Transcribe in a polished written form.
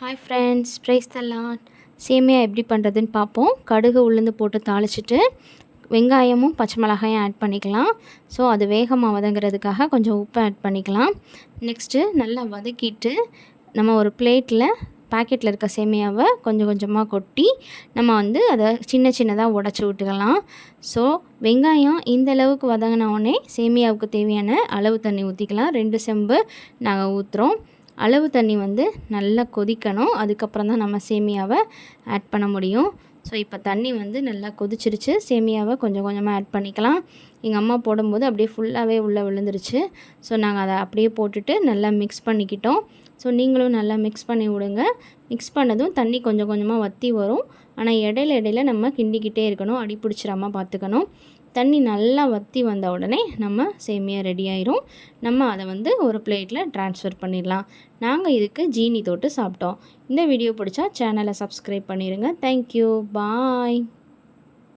Hi friends, price த Lord. சேமியா எப்படி பண்ணுறதுன்னு பார்ப்போம். கடுகு உளுந்து போட்டு தாளிச்சிட்டு வெங்காயமும் பச்சை மிளகாயும் ஆட் பண்ணிக்கலாம். ஸோ அது வேகமாக வதங்குறதுக்காக கொஞ்சம் உப்பு ஆட் பண்ணிக்கலாம். நெக்ஸ்ட்டு நல்லா வதக்கிட்டு நம்ம ஒரு பிளேட்டில் பாக்கெட்டில் இருக்க சேமியாவை கொஞ்சம் கொஞ்சமாக கொட்டி நம்ம அதை சின்ன சின்னதாக உடச்சி விட்டுக்கலாம். ஸோ வெங்காயம் இந்த அளவுக்கு வதங்கினோடனே சேமியாவுக்கு தேவையான அளவு தண்ணி ஊற்றிக்கலாம். 2 செம்பு நாங்கள் ஊற்றுறோம். அளவு தண்ணி நல்லா கொதிக்கணும். அதுக்கப்புறம் தான் நம்ம சேமியாவை ஆட் பண்ண முடியும். ஸோ இப்போ தண்ணி நல்லா கொதிச்சிருச்சு. சேமியாவை கொஞ்சம் கொஞ்சமாக ஆட் பண்ணிக்கலாம். எங்கள் அம்மா போடும்போது அப்படியே ஃபுல்லாகவே உள்ளே விழுந்துருச்சு. ஸோ நாங்கள் அதை அப்படியே போட்டுட்டு நல்லா மிக்ஸ் பண்ணிக்கிட்டோம். ஸோ நீங்களும் நல்லா மிக்ஸ் பண்ணி விடுங்க. மிக்ஸ் பண்ணதும் தண்ணி கொஞ்சம் கொஞ்சமாக வற்றி வரும். ஆனால் இடையில நம்ம கிண்டிக்கிட்டே இருக்கணும். அடி பிடிச்சிடாமல் பார்த்துக்கணும். தண்ணி நல்லா வற்றி வந்த உடனே நம்ம சேமியா ரெடி ஆயிரும். நம்ம அதை ஒரு பிளேட்டில் ட்ரான்ஸ்ஃபர் பண்ணிடலாம். நாங்கள் இதுக்கு ஜீனி தொட்டு சாப்பிட்டோம். இந்த வீடியோ பிடிச்சா சேனலை சப்ஸ்கிரைப் பண்ணிடுங்க. தேங்க்யூ, பாய்.